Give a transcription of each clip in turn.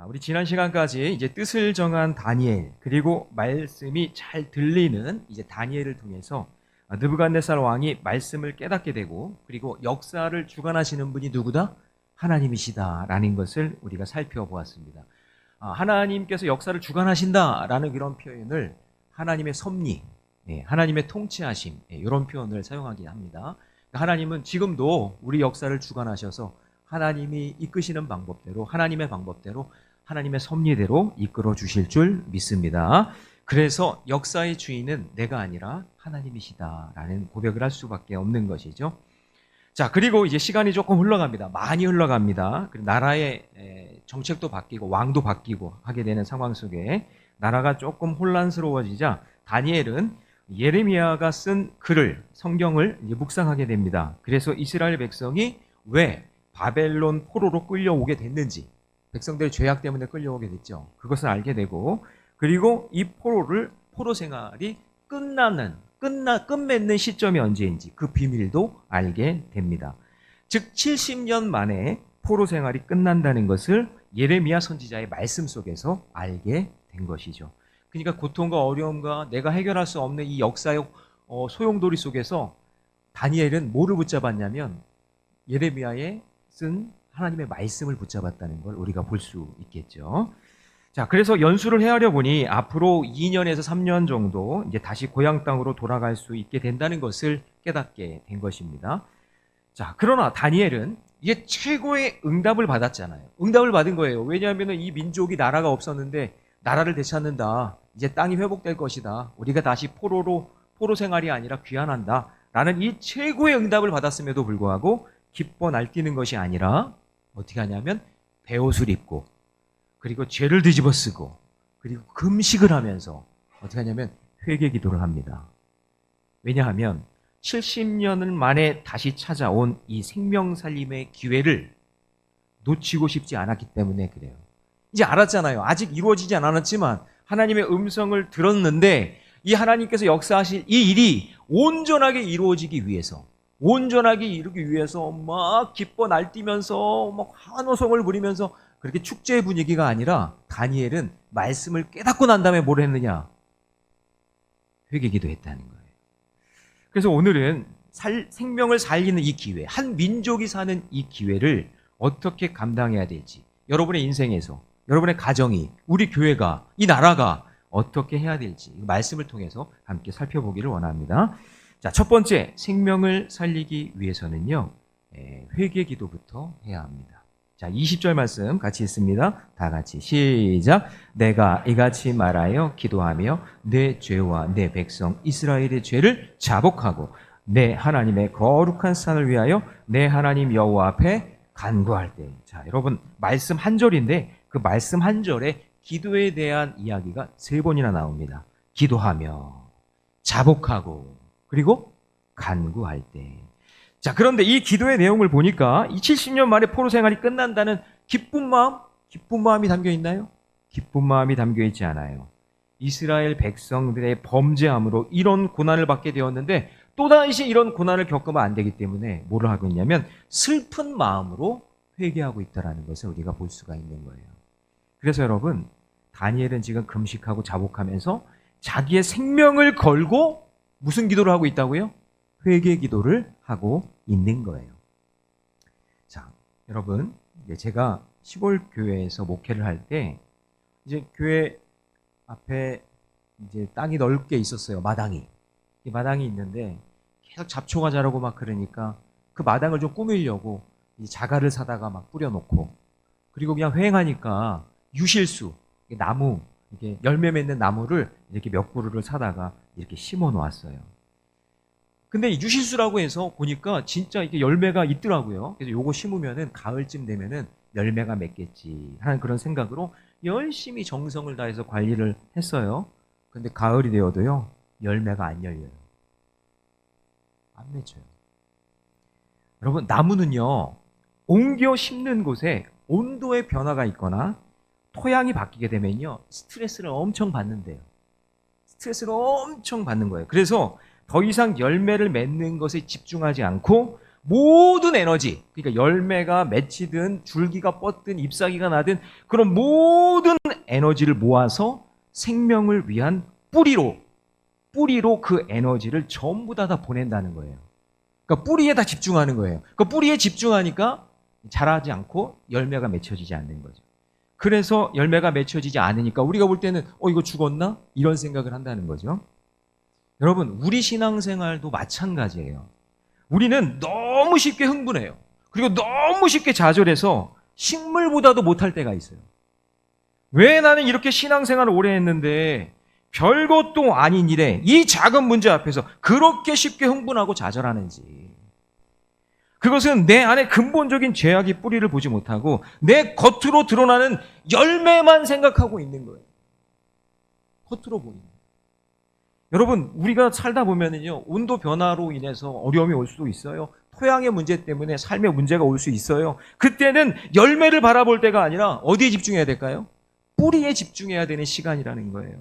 우리 지난 시간까지 이제 뜻을 정한 다니엘, 그리고 말씀이 잘 들리는 이제 다니엘을 통해서 느부갓네살 왕이 말씀을 깨닫게 되고, 그리고 역사를 주관하시는 분이 누구다? 하나님이시다라는 것을 우리가 살펴보았습니다. 하나님께서 역사를 주관하신다라는 그런 표현을 하나님의 섭리, 하나님의 통치하심, 이런 표현을 사용하긴 합니다. 하나님은 지금도 우리 역사를 주관하셔서 하나님이 이끄시는 방법대로, 하나님의 방법대로, 하나님의 섭리대로 이끌어 주실 줄 믿습니다. 그래서 역사의 주인은 내가 아니라 하나님이시다라는 고백을 할 수밖에 없는 것이죠. 자, 그리고 이제 시간이 조금 흘러갑니다. 많이 흘러갑니다. 그리고 나라의 정책도 바뀌고 왕도 바뀌고 하게 되는 상황 속에 나라가 조금 혼란스러워지자 다니엘은 예레미야가 쓴 글을, 성경을 이제 묵상하게 됩니다. 그래서 이스라엘 백성이 왜 바벨론 포로로 끌려오게 됐는지, 백성들의 죄악 때문에 끌려오게 됐죠. 그것을 알게 되고, 그리고 이 포로 생활이 끝맺는 시점이 언제인지 그 비밀도 알게 됩니다. 즉 70년 만에 포로 생활이 끝난다는 것을 예레미야 선지자의 말씀 속에서 알게 된 것이죠. 그러니까 고통과 어려움과 내가 해결할 수 없는 이 역사의 소용돌이 속에서 다니엘은 뭐를 붙잡았냐면 예레미야에 쓴 하나님의 말씀을 붙잡았다는 걸 우리가 볼 수 있겠죠. 자, 그래서 연수를 헤아려 보니 앞으로 2년에서 3년 정도 이제 다시 고향 땅으로 돌아갈 수 있게 된다는 것을 깨닫게 된 것입니다. 자, 그러나 다니엘은 이게 최고의 응답을 받았잖아요. 응답을 받은 거예요. 왜냐하면 이 민족이 나라가 없었는데 나라를 되찾는다. 이제 땅이 회복될 것이다. 우리가 다시 포로 생활이 아니라 귀환한다. 라는 이 최고의 응답을 받았음에도 불구하고 기뻐 날뛰는 것이 아니라 어떻게 하냐면 베옷을 입고, 그리고 죄를 뒤집어 쓰고, 그리고 금식을 하면서 어떻게 하냐면 회개 기도를 합니다. 왜냐하면 70년 만에 다시 찾아온 이 생명 살림의 기회를 놓치고 싶지 않았기 때문에 그래요. 이제 알았잖아요. 아직 이루어지지 않았지만 하나님의 음성을 들었는데 이 하나님께서 역사하실 이 일이 온전하게 이루어지기 위해서, 온전하게 이루기 위해서 막 기뻐 날뛰면서 막 환호성을 부리면서 그렇게 축제의 분위기가 아니라 다니엘은 말씀을 깨닫고 난 다음에 뭘 했느냐? 회개기도 했다는 거예요. 그래서 오늘은 생명을 살리는 이 기회, 한 민족이 사는 이 기회를 어떻게 감당해야 될지, 여러분의 인생에서, 여러분의 가정이, 우리 교회가, 이 나라가 어떻게 해야 될지 말씀을 통해서 함께 살펴보기를 원합니다. 자, 첫 번째, 생명을 살리기 위해서는요, 회개 기도부터 해야 합니다. 자, 20절 말씀 같이 읽습니다. 다 같이 시작. 내가 이같이 말하여 기도하며 내 죄와 내 백성 이스라엘의 죄를 자복하고 내 하나님의 거룩한 산을 위하여 내 하나님 여호와 앞에 간구할 때. 자, 여러분, 말씀 한 절인데 그 말씀 한 절에 기도에 대한 이야기가 3번이나 나옵니다. 기도하며, 자복하고, 그리고 간구할 때. 자, 그런데 이 기도의 내용을 보니까 이 70년 만에 포로 생활이 끝난다는 기쁜 마음이 담겨 있나요? 기쁜 마음이 담겨 있지 않아요. 이스라엘 백성들의 범죄함으로 이런 고난을 받게 되었는데 또다시 이런 고난을 겪으면 안 되기 때문에 뭐를 하고 있냐면 슬픈 마음으로 회개하고 있다는 것을 우리가 볼 수가 있는 거예요. 그래서 여러분, 다니엘은 지금 금식하고 자복하면서 자기의 생명을 걸고 무슨 기도를 하고 있다고요? 회개 기도를 하고 있는 거예요. 자, 여러분, 제가 시골 교회에서 목회를 할 때 이제 교회 앞에 이제 땅이 넓게 있었어요. 마당이. 이 마당이 있는데 계속 잡초가 자라고 막 그러니까 그 마당을 좀 꾸미려고 이 자갈을 사다가 막 뿌려놓고, 그리고 그냥 휑하니까 유실수, 나무, 이렇게 열매 맺는 나무를 이렇게 몇 그루를 사다가 이렇게 심어 놓았어요. 근데 유실수라고 해서 보니까 진짜 이게 열매가 있더라고요. 그래서 요거 심으면은 가을쯤 되면은 열매가 맺겠지 하는 그런 생각으로 열심히 정성을 다해서 관리를 했어요. 근데 가을이 되어도요, 열매가 안 열려요. 안 맺혀요. 여러분, 나무는요, 옮겨 심는 곳에 온도의 변화가 있거나 토양이 바뀌게 되면요, 스트레스를 엄청 받는데요. 스트레스를 엄청 받는 거예요. 그래서 더 이상 열매를 맺는 것에 집중하지 않고 모든 에너지, 그러니까 열매가 맺히든 줄기가 뻗든 잎사귀가 나든 그런 모든 에너지를 모아서 생명을 위한 뿌리로 그 에너지를 전부 다 보낸다는 거예요. 그러니까 뿌리에 다 집중하는 거예요. 그 뿌리에 집중하니까 자라지 않고 열매가 맺혀지지 않는 거죠. 그래서 열매가 맺혀지지 않으니까 우리가 볼 때는 이거 죽었나? 이런 생각을 한다는 거죠. 여러분, 우리 신앙생활도 마찬가지예요. 우리는 너무 쉽게 흥분해요. 그리고 너무 쉽게 좌절해서 식물보다도 못할 때가 있어요. 왜 나는 이렇게 신앙생활을 오래 했는데 별것도 아닌 일에 이 작은 문제 앞에서 그렇게 쉽게 흥분하고 좌절하는지. 그것은 내 안에 근본적인 죄악의 뿌리를 보지 못하고 내 겉으로 드러나는 열매만 생각하고 있는 거예요. 겉으로 보이는 거예요. 여러분, 우리가 살다 보면은요, 온도 변화로 인해서 어려움이 올 수도 있어요. 토양의 문제 때문에 삶의 문제가 올 수 있어요. 그때는 열매를 바라볼 때가 아니라 어디에 집중해야 될까요? 뿌리에 집중해야 되는 시간이라는 거예요.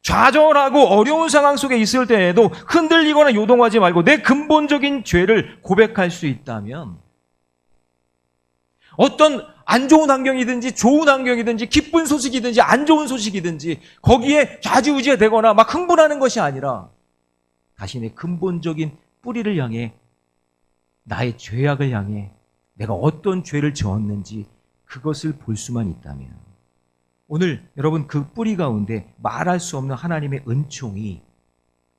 좌절하고 어려운 상황 속에 있을 때에도 흔들리거나 요동하지 말고 내 근본적인 죄를 고백할 수 있다면 어떤 안 좋은 환경이든지 좋은 환경이든지 기쁜 소식이든지 안 좋은 소식이든지 거기에 좌지우지가 되거나 막 흥분하는 것이 아니라 자신의 근본적인 뿌리를 향해 나의 죄악을 향해 내가 어떤 죄를 지었는지 그것을 볼 수만 있다면 오늘 여러분 그 뿌리 가운데 말할 수 없는 하나님의 은총이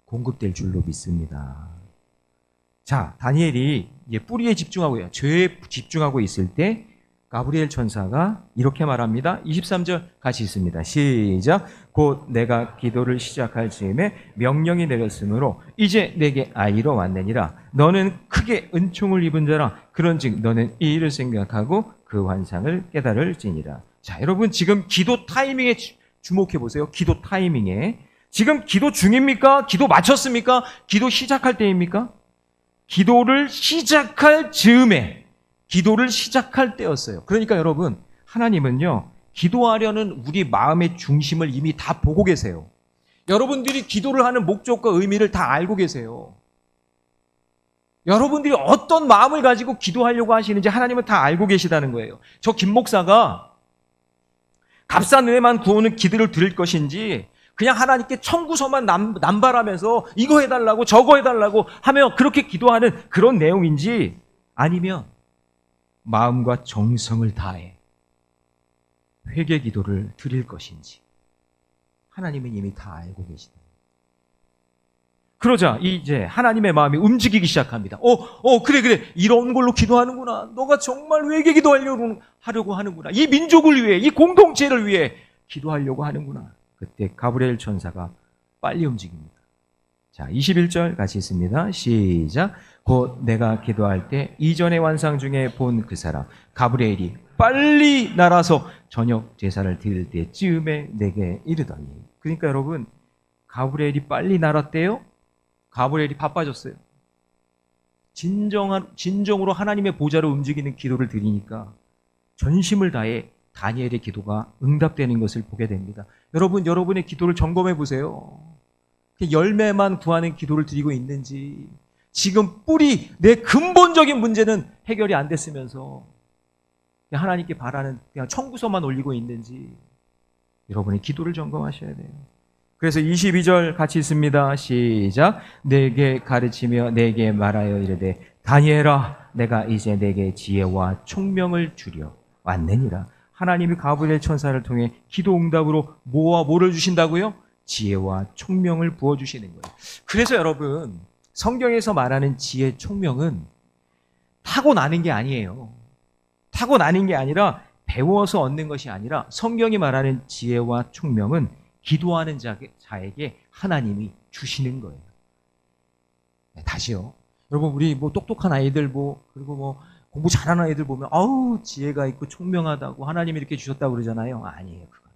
공급될 줄로 믿습니다. 자, 다니엘이 뿌리에 집중하고요. 죄에 집중하고 있을 때 가브리엘 천사가 이렇게 말합니다. 23절 같이 있습니다. 시작. 곧 내가 기도를 시작할 즈음에 명령이 내렸으므로 이제 내게 아이로 왔느니라. 너는 크게 은총을 입은 자라. 그런즉 너는 이 일을 생각하고 그 환상을 깨달을지니라. 자, 여러분 지금 기도 타이밍에 주목해 보세요. 기도 타이밍에. 지금 기도 중입니까? 기도 마쳤습니까? 기도 시작할 때입니까? 기도를 시작할 즈음에, 기도를 시작할 때였어요. 그러니까 여러분, 하나님은요, 기도하려는 우리 마음의 중심을 이미 다 보고 계세요. 여러분들이 기도를 하는 목적과 의미를 다 알고 계세요. 여러분들이 어떤 마음을 가지고 기도하려고 하시는지 하나님은 다 알고 계시다는 거예요. 저 김 목사가 값싼 은혜만 구하는 기도를 드릴 것인지 그냥 하나님께 청구서만 남발하면서 이거 해달라고 저거 해달라고 하며 그렇게 기도하는 그런 내용인지 아니면 마음과 정성을 다해 회개 기도를 드릴 것인지 하나님은 이미 다 알고 계시다. 그러자 이제 하나님의 마음이 움직이기 시작합니다. 그래 이런 걸로 기도하는구나. 너가 정말 회개 기도하려고 하는구나. 이 민족을 위해, 이 공동체를 위해 기도하려고 하는구나. 그때 가브리엘 천사가 빨리 움직입니다. 자, 21절 같이 있습니다. 시작. 곧 내가 기도할 때 이전의 환상 중에 본 그 사람 가브리엘이 빨리 날아서 저녁 제사를 드릴 때쯤에 내게 이르더니. 그러니까 여러분, 가브리엘이 빨리 날았대요. 가브리엘이 바빠졌어요. 진정으로 하나님의 보좌로 움직이는 기도를 드리니까 전심을 다해 다니엘의 기도가 응답되는 것을 보게 됩니다. 여러분, 여러분의 기도를 점검해 보세요. 열매만 구하는 기도를 드리고 있는지, 지금 뿌리, 내 근본적인 문제는 해결이 안 됐으면서 하나님께 바라는 그냥 청구서만 올리고 있는지 여러분의 기도를 점검하셔야 돼요. 그래서 22절 같이 있습니다. 시작. 내게 가르치며 내게 말하여 이르되 다니엘아, 내가 이제 내게 지혜와 총명을 주려 왔느니라. 하나님이 가브리엘 천사를 통해 기도 응답으로 뭐를 주신다고요? 지혜와 총명을 부어주시는 거예요. 그래서 여러분, 성경에서 말하는 지혜, 총명은 타고나는 게 아니에요. 타고나는 게 아니라 배워서 얻는 것이 아니라 성경이 말하는 지혜와 총명은 기도하는 자에게 하나님이 주시는 거예요. 네, 다시요. 여러분, 우리 똑똑한 아이들 그리고 공부 잘하는 아이들 보면 지혜가 있고 총명하다고 하나님이 이렇게 주셨다고 그러잖아요. 아니에요, 그건.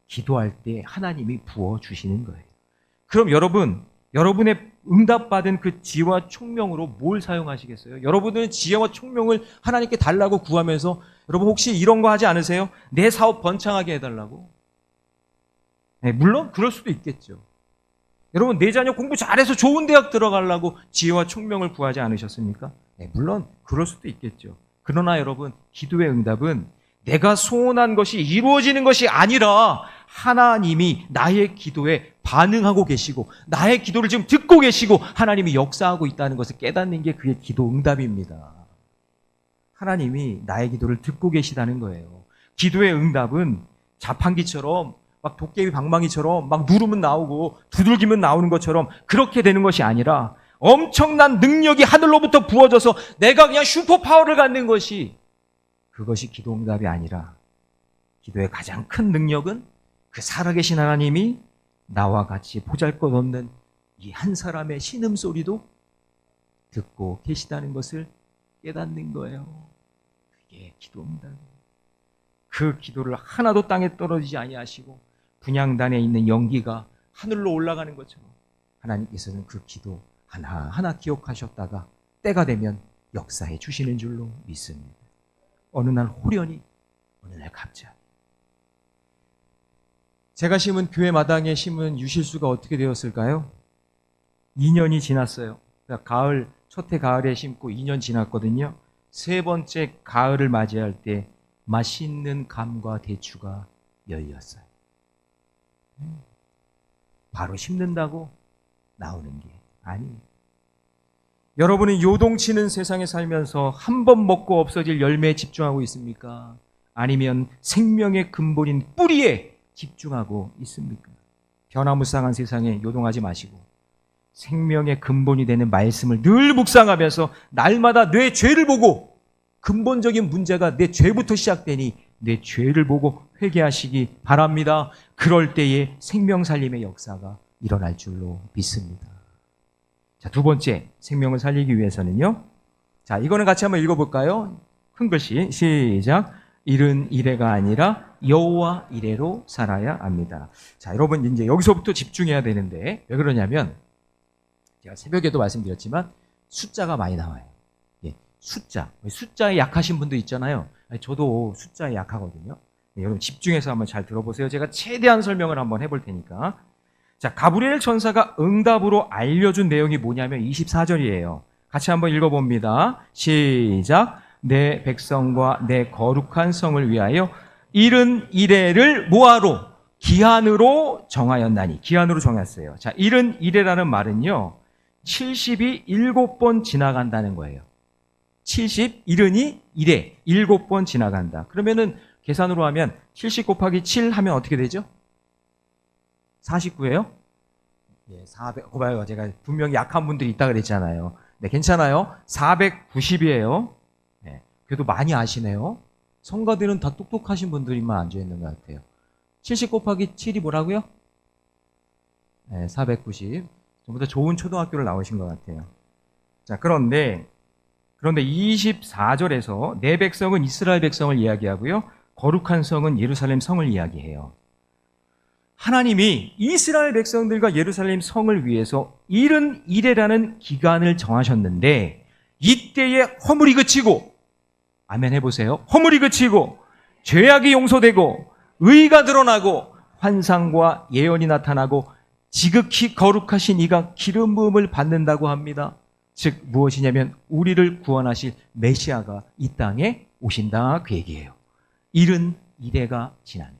기도할 때 하나님이 부어 주시는 거예요. 그럼 여러분의 응답받은 그 지혜와 총명으로 뭘 사용하시겠어요? 여러분들은 지혜와 총명을 하나님께 달라고 구하면서 여러분 혹시 이런 거 하지 않으세요? 내 사업 번창하게 해달라고? 네, 물론 그럴 수도 있겠죠. 여러분, 내 자녀 공부 잘해서 좋은 대학 들어가려고 지혜와 총명을 구하지 않으셨습니까? 네, 물론 그럴 수도 있겠죠. 그러나 여러분, 기도의 응답은 내가 소원한 것이 이루어지는 것이 아니라 하나님이 나의 기도에 반응하고 계시고 나의 기도를 지금 듣고 계시고 하나님이 역사하고 있다는 것을 깨닫는 게 그게 기도 응답입니다. 하나님이 나의 기도를 듣고 계시다는 거예요. 기도의 응답은 자판기처럼 막 도깨비 방망이처럼 막 누르면 나오고 두들기면 나오는 것처럼 그렇게 되는 것이 아니라 엄청난 능력이 하늘로부터 부어져서 내가 그냥 슈퍼파워를 갖는 것이, 그것이 기도 응답이 아니라 기도의 가장 큰 능력은 그 살아계신 하나님이 나와 같이 보잘것없는 이 한 사람의 신음소리도 듣고 계시다는 것을 깨닫는 거예요. 그게 기도 응답이에요. 그 기도를 하나도 땅에 떨어지지 아니하시고 분향단에 있는 연기가 하늘로 올라가는 것처럼 하나님께서는 그 기도 하나하나 기억하셨다가 때가 되면 역사해 주시는 줄로 믿습니다. 어느 날 호련히, 어느 날 갑자기. 제가 심은 교회 마당에 심은 유실수가 어떻게 되었을까요? 2년이 지났어요. 가을, 첫해 가을에 심고 2년 지났거든요. 세 번째 가을을 맞이할 때 맛있는 감과 대추가 열렸어요. 바로 심는다고 나오는 게 아니에요. 여러분은 요동치는 세상에 살면서 한 번 먹고 없어질 열매에 집중하고 있습니까? 아니면 생명의 근본인 뿌리에 집중하고 있습니까? 변화무쌍한 세상에 요동하지 마시고 생명의 근본이 되는 말씀을 늘 묵상하면서 날마다 내 죄를 보고, 근본적인 문제가 내 죄부터 시작되니 내 죄를 보고 회개하시기 바랍니다. 그럴 때에 생명 살림의 역사가 일어날 줄로 믿습니다. 자, 두 번째, 생명을 살리기 위해서는요. 자, 이거는 같이 한번 읽어볼까요? 큰 글씨, 시작. 일은 이래가 아니라 여호와 이래로 살아야 합니다. 자, 여러분 이제 여기서부터 집중해야 되는데 왜 그러냐면 제가 새벽에도 말씀드렸지만 숫자가 많이 나와요. 예, 숫자에 약하신 분도 있잖아요. 저도 숫자에 약하거든요. 네, 여러분 집중해서 한번 잘 들어보세요. 제가 최대한 설명을 한번 해볼 테니까. 자, 가브리엘 천사가 응답으로 알려준 내용이 뭐냐면 24절이에요. 같이 한번 읽어봅니다. 시작. 내 백성과 내 거룩한 성을 위하여 일은 이래를 뭐하러? 기한으로 정하였나니. 기한으로 정했어요. 자, 일은 이래라는 말은요, 70이 7번 지나간다는 거예요. 70, 일은이 이래, 7번 지나간다. 그러면은 계산으로 하면 70 곱하기 7 하면 어떻게 되죠? 49예요? 예, 400. 봐요. 제가 분명히 약한 분들이 있다 그랬잖아요. 네, 괜찮아요. 490이에요. 네, 그래도 많이 아시네요. 성가들은 다 똑똑하신 분들만 앉아 있는 것 같아요. 70 곱하기 7이 뭐라고요? 네, 490. 전부 다 좋은 초등학교를 나오신 것 같아요. 자, 그런데 24절에서 내 백성은 이스라엘 백성을 이야기하고요, 거룩한 성은 예루살렘 성을 이야기해요. 하나님이 이스라엘 백성들과 예루살렘 성을 위해서 일은 이래라는 기간을 정하셨는데 이때에 허물이 그치고, 아멘 해보세요. 허물이 그치고 죄악이 용서되고 의가 드러나고 환상과 예언이 나타나고 지극히 거룩하신 이가 기름 부음을 받는다고 합니다. 즉 무엇이냐면 우리를 구원하실 메시아가 이 땅에 오신다, 그 얘기예요. 일은 이래가 지난.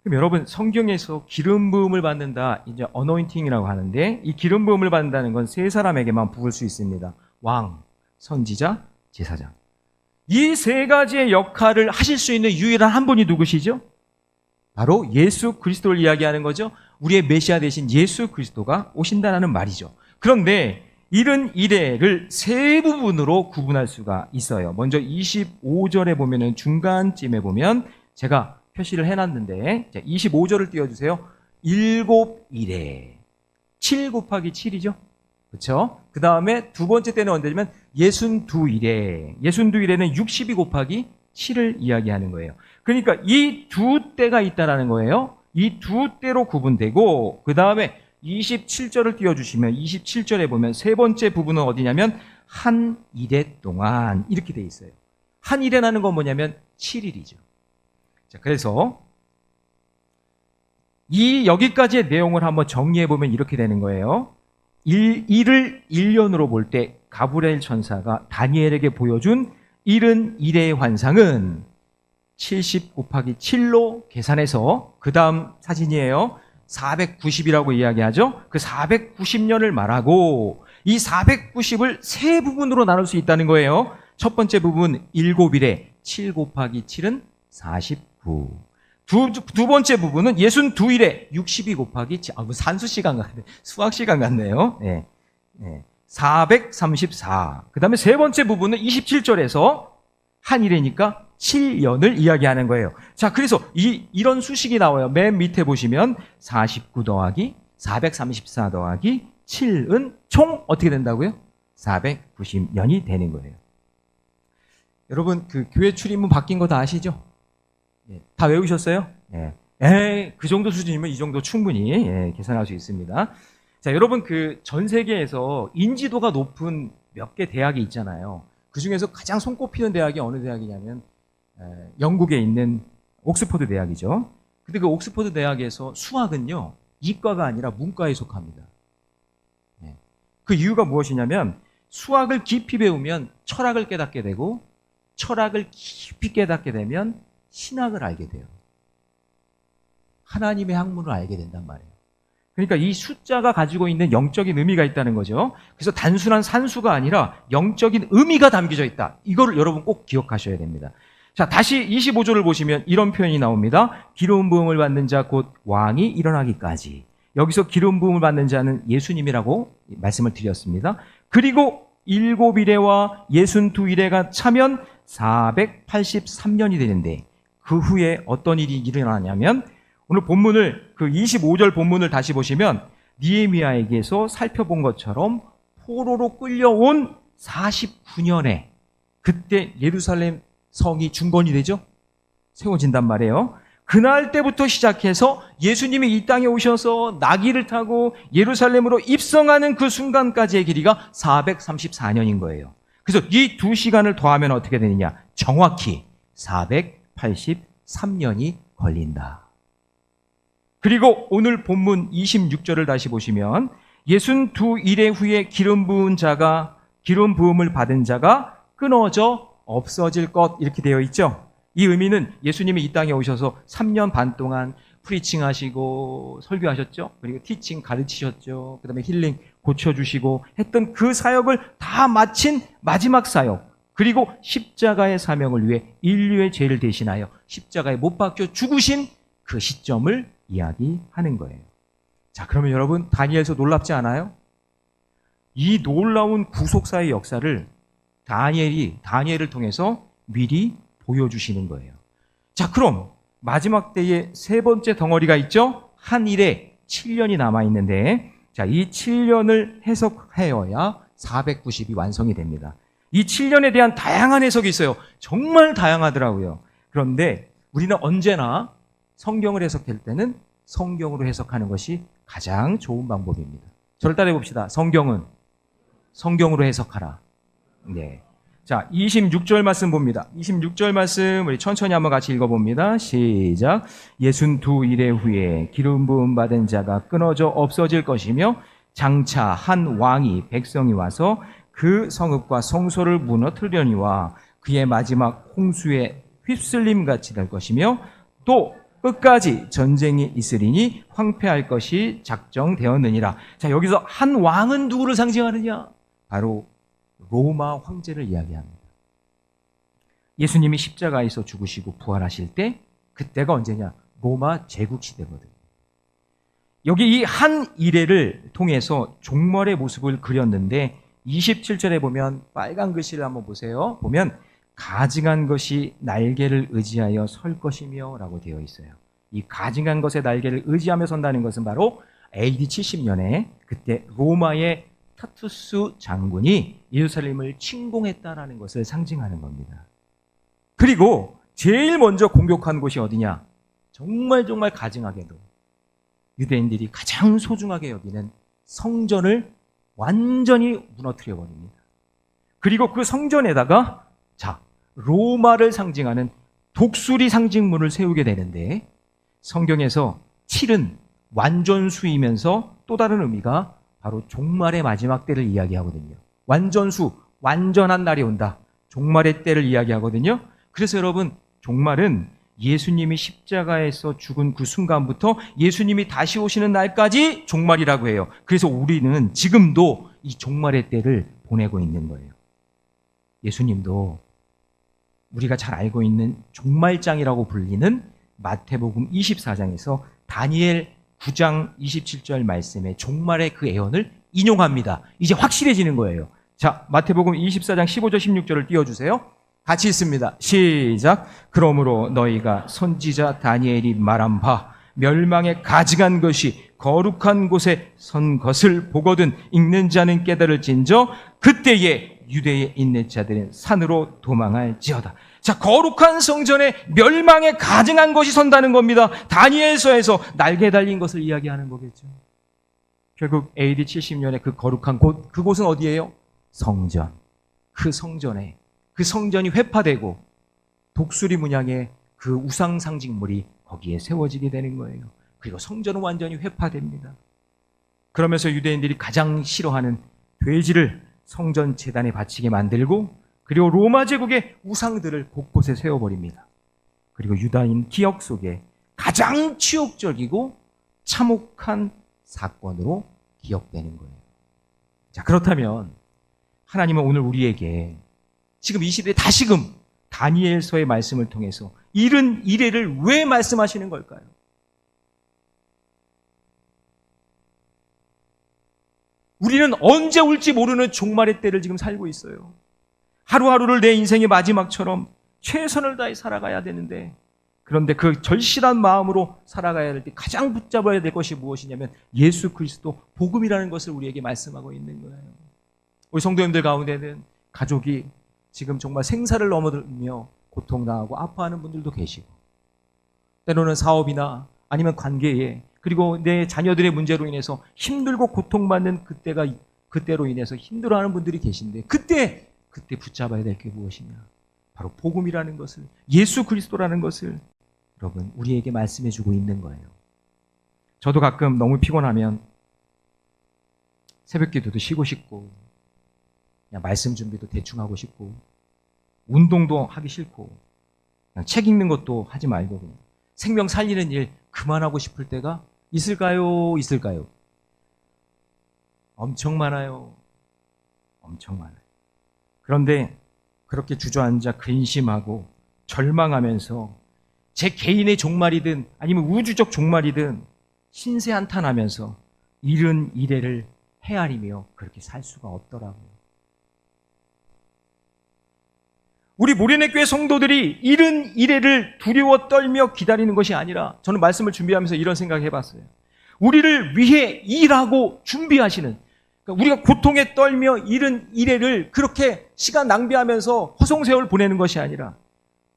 그럼 여러분, 성경에서 기름 부음을 받는다, 이제 어노인팅이라고 하는데, 이 기름 부음을 받는다는 건 세 사람에게만 부을 수 있습니다. 왕, 선지자, 제사장. 이 세 가지의 역할을 하실 수 있는 유일한 한 분이 누구시죠? 바로 예수 그리스도를 이야기하는 거죠. 우리의 메시아 되신 예수 그리스도가 오신다는 말이죠. 그런데 일은 이래를 세 부분으로 구분할 수가 있어요. 먼저 25절에 보면은 중간쯤에 보면 제가 표시를 해놨는데, 25절을 띄워주세요. 7 이래. 7 곱하기 7이죠. 그렇죠? 그 다음에 두 번째 때는 언제냐면 62이래. 62이래는 62 곱하기 7을 이야기하는 거예요. 그러니까 이 두 때가 있다라는 거예요. 이 두 때로 구분되고, 그 다음에 27절을 띄워주시면 27절에 보면 세 번째 부분은 어디냐면 한 이래 동안, 이렇게 돼 있어요. 한 이래라는 건 뭐냐면 7일이죠. 자, 그래서 이 여기까지의 내용을 한번 정리해 보면 이렇게 되는 거예요. 일을 1년으로 볼 때 가브리엘 천사가 다니엘에게 보여준 71의 환상은 70 곱하기 7로 계산해서 그 다음 사진이에요. 490이라고 이야기하죠. 그 490년을 말하고 이 490을 세 부분으로 나눌 수 있다는 거예요. 첫 번째 부분 7일에 7 곱하기 7은 49. 두 번째 부분은 62일에 62 곱하기 7. 산수 시간 같네. 수학 시간 같네요. 434. 그 다음에 세 번째 부분은 27절에서 한 일이니까 7년을 이야기하는 거예요. 자, 그래서 이런 수식이 나와요. 맨 밑에 보시면 49 더하기 434 더하기 7은 총 어떻게 된다고요? 490년이 되는 거예요. 여러분, 그 교회 출입문 바뀐 거 다 아시죠? 다 외우셨어요? 그 정도 수준이면 이 정도 충분히 계산할 수 있습니다. 자, 여러분, 그 전 세계에서 인지도가 높은 몇 개 대학이 있잖아요. 그 중에서 가장 손꼽히는 대학이 어느 대학이냐면 영국에 있는 옥스퍼드 대학이죠. 근데 그 옥스퍼드 대학에서 수학은요, 이과가 아니라 문과에 속합니다. 그 이유가 무엇이냐면 수학을 깊이 배우면 철학을 깨닫게 되고 철학을 깊이 깨닫게 되면 신학을 알게 돼요. 하나님의 학문을 알게 된단 말이에요. 그러니까 이 숫자가 가지고 있는 영적인 의미가 있다는 거죠. 그래서 단순한 산수가 아니라 영적인 의미가 담겨져 있다. 이거를 여러분 꼭 기억하셔야 됩니다. 자, 다시 25절을 보시면 이런 표현이 나옵니다. 기름 부음을 받는 자 곧 왕이 일어나기까지. 여기서 기름 부음을 받는 자는 예수님이라고 말씀을 드렸습니다. 그리고 7일에와 62일에가 차면 483년이 되는데 그 후에 어떤 일이 일어나냐면 오늘 본문을 그 25절 본문을 다시 보시면 느헤미야에게서 살펴본 것처럼 포로로 끌려온 49년에 그때 예루살렘 성이 중건이 되죠. 세워진단 말이에요. 그날 때부터 시작해서 예수님이 이 땅에 오셔서 나귀를 타고 예루살렘으로 입성하는 그 순간까지의 길이가 434년인 거예요. 그래서 이 두 시간을 더하면 어떻게 되느냐? 정확히 483년이 걸린다. 그리고 오늘 본문 26절을 다시 보시면 62일의 후에 기름 부음을 받은 자가 끊어져 없어질 것 이렇게 되어 있죠. 이 의미는 예수님이 이 땅에 오셔서 3년 반 동안 프리칭 하시고 설교하셨죠. 그리고 티칭 가르치셨죠. 그 다음에 힐링 고쳐주시고 했던 그 사역을 다 마친 마지막 사역. 그리고 십자가의 사명을 위해 인류의 죄를 대신하여 십자가에 못 박혀 죽으신 그 시점을 이야기하는 거예요. 자, 그러면 여러분 다니엘서 놀랍지 않아요? 이 놀라운 구속사의 역사를 다니엘을 통해서 미리 보여주시는 거예요. 자, 그럼 마지막 때에 세 번째 덩어리가 있죠? 한 일에 7년이 남아있는데 자, 이 7년을 해석하여야 490이 완성이 됩니다. 이 7년에 대한 다양한 해석이 있어요. 정말 다양하더라고요. 그런데 우리는 언제나 성경을 해석할 때는 성경으로 해석하는 것이 가장 좋은 방법입니다. 저를 따라해 봅시다. 성경은 성경으로 해석하라. 네. 자, 26절 말씀 봅니다. 26절 말씀 우리 천천히 한번 같이 읽어봅니다. 시작. 62일의 후에 기름 부음 받은 자가 끊어져 없어질 것이며 장차 한 왕이 백성이 와서 그 성읍과 성소를 무너뜨리려니와 그의 마지막 홍수에 휩쓸림 같이 될 것이며 또 끝까지 전쟁이 있으리니 황폐할 것이 작정되었느니라. 자, 여기서 한 왕은 누구를 상징하느냐? 바로 로마 황제를 이야기합니다. 예수님이 십자가에서 죽으시고 부활하실 때 그때가 언제냐? 로마 제국 시대거든요. 여기 이 한 이래를 통해서 종말의 모습을 그렸는데 27절에 보면 빨간 글씨를 한번 보세요. 보면 가증한 것이 날개를 의지하여 설 것이며 라고 되어 있어요. 이 가증한 것의 날개를 의지하며 선다는 것은 바로 AD 70년에 그때 로마의 타투스 장군이 예루살렘을 침공했다라는 것을 상징하는 겁니다. 그리고 제일 먼저 공격한 곳이 어디냐? 정말 가증하게도 유대인들이 가장 소중하게 여기는 성전을 완전히 무너뜨려 버립니다. 그리고 그 성전에다가 자, 로마를 상징하는 독수리 상징물을 세우게 되는데 성경에서 7은 완전수이면서 또 다른 의미가 바로 종말의 마지막 때를 이야기하거든요. 완전수, 완전한 날이 온다. 종말의 때를 이야기하거든요. 그래서 여러분, 종말은 예수님이 십자가에서 죽은 그 순간부터 예수님이 다시 오시는 날까지 종말이라고 해요. 그래서 우리는 지금도 이 종말의 때를 보내고 있는 거예요. 예수님도 우리가 잘 알고 있는 종말장이라고 불리는 마태복음 24장에서 다니엘 9장 27절 말씀에 종말의 그 예언을 인용합니다. 이제 확실해지는 거예요. 자, 마태복음 24장 15절 16절을 띄워주세요. 같이 있습니다. 시작. 그러므로 너희가 선지자 다니엘이 말한 바 멸망에 가증한 것이 거룩한 곳에 선 것을 보거든 읽는 자는 깨달을진저 그때에 유대에 있는 자들은 산으로 도망할지어다. 자, 거룩한 성전에 멸망에 가증한 것이 선다는 겁니다. 다니엘서에서 날개 달린 것을 이야기하는 거겠죠. 결국 AD 70년에 그 거룩한 곳, 그곳은 어디예요? 성전. 그 성전에, 그 성전이 회파되고 독수리 문양의 그 우상 상징물이 거기에 세워지게 되는 거예요. 그리고 성전은 완전히 회파됩니다. 그러면서 유대인들이 가장 싫어하는 돼지를 성전 제단에 바치게 만들고, 그리고 로마 제국의 우상들을 곳곳에 세워버립니다. 그리고 유다인 기억 속에 가장 치욕적이고 참혹한 사건으로 기억되는 거예요. 자, 그렇다면 하나님은 오늘 우리에게 지금 이 시대에 다시금 다니엘서의 말씀을 통해서 이른 이래를 왜 말씀하시는 걸까요? 우리는 언제 올지 모르는 종말의 때를 지금 살고 있어요. 하루하루를 내 인생의 마지막처럼 최선을 다해 살아가야 되는데, 그런데 그 절실한 마음으로 살아가야 될 때 가장 붙잡아야 될 것이 무엇이냐면 예수 그리스도 복음이라는 것을 우리에게 말씀하고 있는 거예요. 우리 성도님들 가운데는 가족이 지금 정말 생사를 넘어들며 고통당하고 아파하는 분들도 계시고, 때로는 사업이나 아니면 관계에, 그리고 내 자녀들의 문제로 인해서 힘들고 고통받는 그때로 인해서 힘들어하는 분들이 계신데, 그때 붙잡아야 될 게 무엇이냐? 바로 복음이라는 것을, 예수 그리스도라는 것을 여러분 우리에게 말씀해주고 있는 거예요. 저도 가끔 너무 피곤하면 새벽기도도 쉬고 싶고, 그냥 말씀 준비도 대충 하고 싶고, 운동도 하기 싫고, 그냥 책 읽는 것도 하지 말고 그냥 생명 살리는 일 그만하고 싶을 때가 있을까요? 있을까요? 엄청 많아요. 엄청 많아요. 그런데 그렇게 주저앉아 근심하고 절망하면서 제 개인의 종말이든 아니면 우주적 종말이든 신세한탄하면서 이른 이래를 헤아리며 그렇게 살 수가 없더라고요. 우리 모래내 교회 성도들이 이른 이래를 두려워 떨며 기다리는 것이 아니라, 저는 말씀을 준비하면서 이런 생각을 해봤어요. 우리를 위해 일하고 준비하시는, 그러니까 우리가 고통에 떨며 이른 이래를 그렇게 시간 낭비하면서 허송세월 보내는 것이 아니라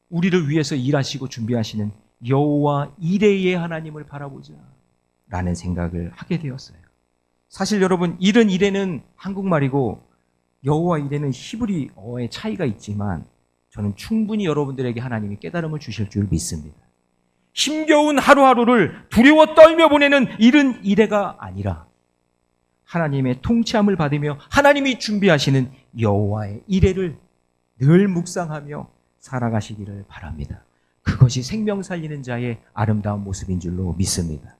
우리를 위해서 일하시고 준비하시는 여호와 이레의 하나님을 바라보자 라는 생각을 하게 되었어요. 사실 여러분, 이른 이래는 한국말이고 여호와 이레는 히브리어의 차이가 있지만 저는 충분히 여러분들에게 하나님이 깨달음을 주실 줄 믿습니다. 힘겨운 하루하루를 두려워 떨며 보내는 이른 이래가 아니라 하나님의 통치함을 받으며 하나님이 준비하시는 여호와의 이래를 늘 묵상하며 살아가시기를 바랍니다. 그것이 생명 살리는 자의 아름다운 모습인 줄로 믿습니다.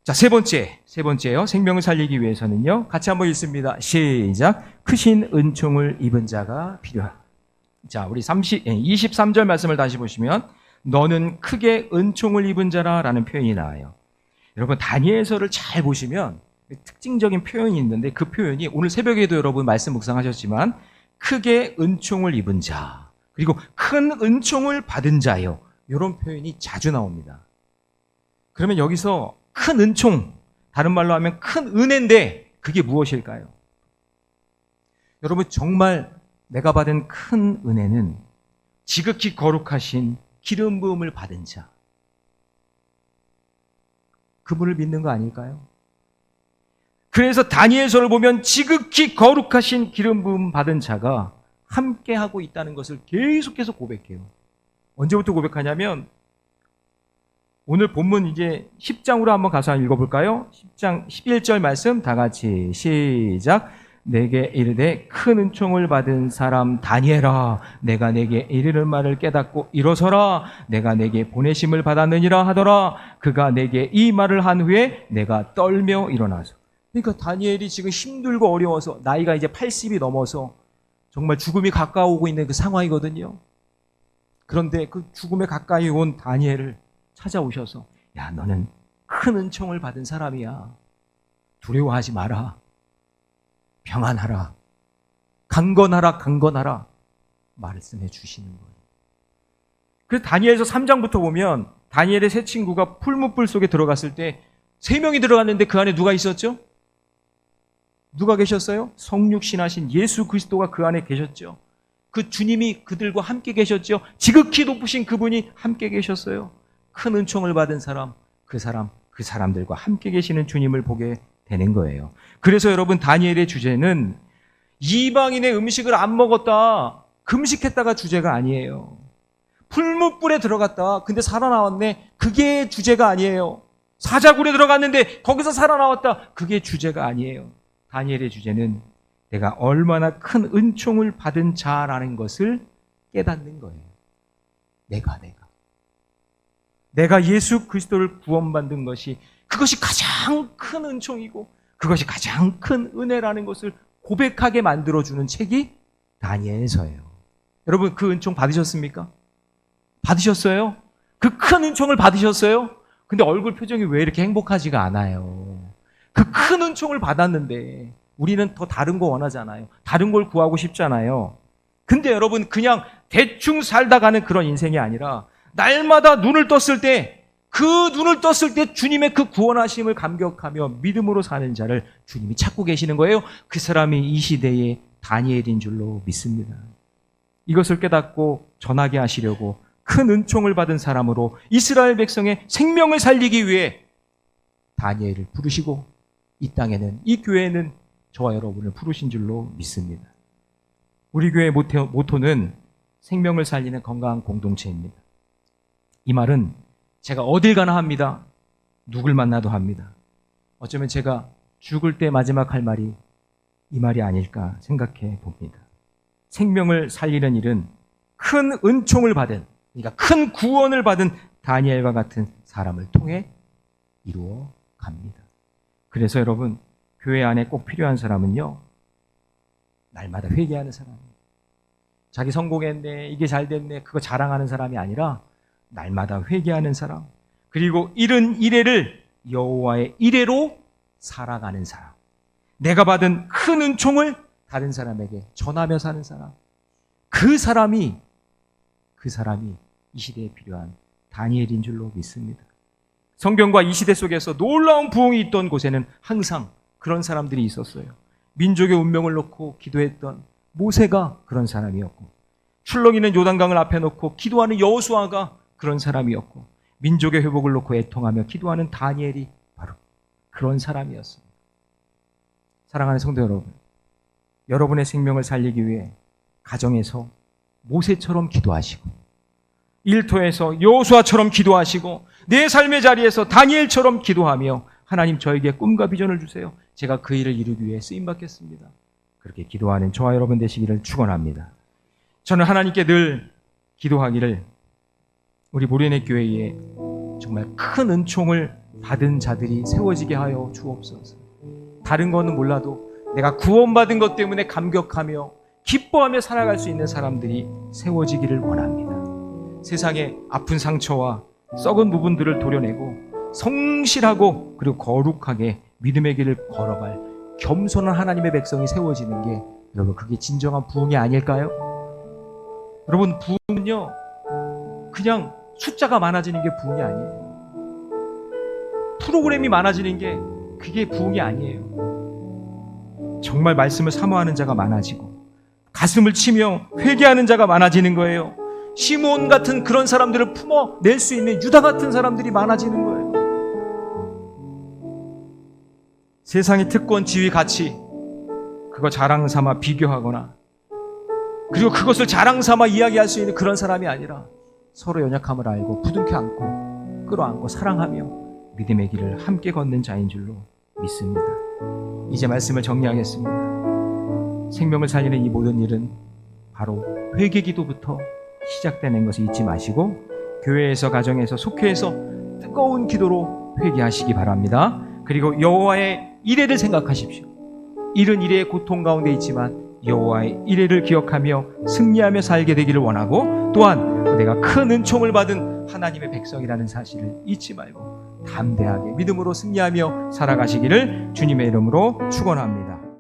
자, 세 번째요. 생명을 살리기 위해서는요. 같이 한번 읽습니다. 시작. 크신 은총을 입은 자가 필요하다. 자, 우리 23절 말씀을 다시 보시면 너는 크게 은총을 입은 자라 라는 표현이 나와요. 여러분, 다니엘서를 잘 보시면 특징적인 표현이 있는데, 그 표현이 오늘 새벽에도 여러분 말씀 묵상하셨지만 크게 은총을 입은 자, 그리고 큰 은총을 받은 자요, 이런 표현이 자주 나옵니다. 그러면 여기서 큰 은총, 다른 말로 하면 큰 은혜인데 그게 무엇일까요? 여러분, 정말 내가 받은 큰 은혜는 지극히 거룩하신 기름 부음을 받은 자, 그분을 믿는 거 아닐까요? 그래서 다니엘서를 보면 지극히 거룩하신 기름 부음 받은 자가 함께하고 있다는 것을 계속해서 고백해요. 언제부터 고백하냐면 오늘 본문 이제 10장으로 한번 가서 읽어볼까요? 10장 11절 말씀 다 같이 시작. 내게 이르되 큰 은총을 받은 사람 다니엘아, 내가 내게 이르는 말을 깨닫고 일어서라. 내가 내게 보내심을 받았느니라 하더라. 그가 내게 이 말을 한 후에 내가 떨며 일어나서. 그러니까 다니엘이 지금 힘들고 어려워서 나이가 이제 80이 넘어서 정말 죽음이 가까워오고 있는 그 상황이거든요. 그런데 그 죽음에 가까이 온 다니엘을 찾아오셔서, 야, 너는 큰 은총을 받은 사람이야. 두려워하지 마라. 평안하라. 강건하라. 말씀해 주시는 거예요. 그래서 다니엘서 3장부터 보면 다니엘의 세 친구가 풀무불 속에 들어갔을 때 3명이 들어갔는데 그 안에 누가 있었죠? 누가 계셨어요? 성육신하신 예수 그리스도가 그 안에 계셨죠. 그 주님이 그들과 함께 계셨죠. 지극히 높으신 그분이 함께 계셨어요. 큰 은총을 받은 사람, 그 사람들과 함께 계시는 주님을 보게 되는 거예요. 그래서 여러분, 다니엘의 주제는 이방인의 음식을 안 먹었다, 금식했다가 주제가 아니에요. 풀무불에 들어갔다, 근데 살아나왔네, 그게 주제가 아니에요. 사자굴에 들어갔는데 거기서 살아나왔다, 그게 주제가 아니에요. 다니엘의 주제는 내가 얼마나 큰 은총을 받은 자라는 것을 깨닫는 거예요. 내가 예수 그리스도를 구원받는 것이, 그것이 가장 큰 은총이고 그것이 가장 큰 은혜라는 것을 고백하게 만들어주는 책이 다니엘서예요. 여러분, 그 은총 받으셨습니까? 받으셨어요? 그 큰 은총을 받으셨어요? 근데 얼굴 표정이 왜 이렇게 행복하지가 않아요? 그 큰 은총을 받았는데 우리는 더 다른 거 원하잖아요. 다른 걸 구하고 싶잖아요. 근데 여러분, 그냥 대충 살다 가는 그런 인생이 아니라 날마다 눈을 떴을 때, 주님의 그 구원하심을 감격하며 믿음으로 사는 자를 주님이 찾고 계시는 거예요. 그 사람이 이 시대의 다니엘인 줄로 믿습니다. 이것을 깨닫고 전하게 하시려고 큰 은총을 받은 사람으로 이스라엘 백성의 생명을 살리기 위해 다니엘을 부르시고, 이 땅에는, 이 교회는 저와 여러분을 부르신 줄로 믿습니다. 우리 교회의 모토는 생명을 살리는 건강한 공동체입니다. 이 말은 제가 어딜 가나 합니다. 누굴 만나도 합니다. 어쩌면 제가 죽을 때 마지막 할 말이 이 말이 아닐까 생각해 봅니다. 생명을 살리는 일은 큰 은총을 받은, 그러니까 큰 구원을 받은 다니엘과 같은 사람을 통해 이루어 갑니다. 그래서 여러분, 교회 안에 꼭 필요한 사람은요, 날마다 회개하는 사람입니다. 자기 성공했네, 이게 잘 됐네, 그거 자랑하는 사람이 아니라 날마다 회개하는 사람, 그리고 이른 이래를 여호와의 이래로 살아가는 사람, 내가 받은 큰 은총을 다른 사람에게 전하며 사는 사람, 그 사람이 이 시대에 필요한 다니엘인 줄로 믿습니다. 성경과 이 시대 속에서 놀라운 부흥이 있던 곳에는 항상 그런 사람들이 있었어요. 민족의 운명을 놓고 기도했던 모세가 그런 사람이었고, 출렁이는 요단강을 앞에 놓고 기도하는 여호수아가 그런 사람이었고, 민족의 회복을 놓고 애통하며 기도하는 다니엘이 바로 그런 사람이었습니다. 사랑하는 성도 여러분, 여러분의 생명을 살리기 위해 가정에서 모세처럼 기도하시고, 일터에서 여호수아처럼 기도하시고, 내 삶의 자리에서 다니엘처럼 기도하며, 하나님, 저에게 꿈과 비전을 주세요, 제가 그 일을 이루기 위해 쓰임받겠습니다, 그렇게 기도하는 저와 여러분 되시기를 축원합니다. 저는 하나님께 늘 기도하기를, 우리 모리네 교회에 정말 큰 은총을 받은 자들이 세워지게 하여 주옵소서. 다른 거는 몰라도 내가 구원받은 것 때문에 감격하며 기뻐하며 살아갈 수 있는 사람들이 세워지기를 원합니다. 세상의 아픈 상처와 썩은 부분들을 도려내고 성실하고 그리고 거룩하게 믿음의 길을 걸어갈 겸손한 하나님의 백성이 세워지는 게, 여러분, 그게 진정한 부흥이 아닐까요? 여러분, 부흥은요, 그냥 숫자가 많아지는 게 부흥이 아니에요. 프로그램이 많아지는 게 그게 부흥이 아니에요. 정말 말씀을 사모하는 자가 많아지고 가슴을 치며 회개하는 자가 많아지는 거예요. 시므온 같은 그런 사람들을 품어낼 수 있는 유다 같은 사람들이 많아지는 거예요. 세상의 특권, 지위, 가치, 그거 자랑 삼아 비교하거나, 그리고 그것을 자랑 삼아 이야기할 수 있는 그런 사람이 아니라 서로 연약함을 알고 부둥켜 안고 끌어안고 사랑하며 믿음의 길을 함께 걷는 자인 줄로 믿습니다. 이제 말씀을 정리하겠습니다. 생명을 살리는 이 모든 일은 바로 회개 기도부터 시작되는 것을 잊지 마시고 교회에서, 가정에서, 속회에서 뜨거운 기도로 회개하시기 바랍니다. 그리고 여호와의 이레를 생각하십시오. 일은 일의 고통 가운데 있지만 여호와의 이레를 기억하며 승리하며 살게 되기를 원하고, 또한 내가 큰 은총을 받은 하나님의 백성이라는 사실을 잊지 말고 담대하게 믿음으로 승리하며 살아가시기를 주님의 이름으로 축원합니다.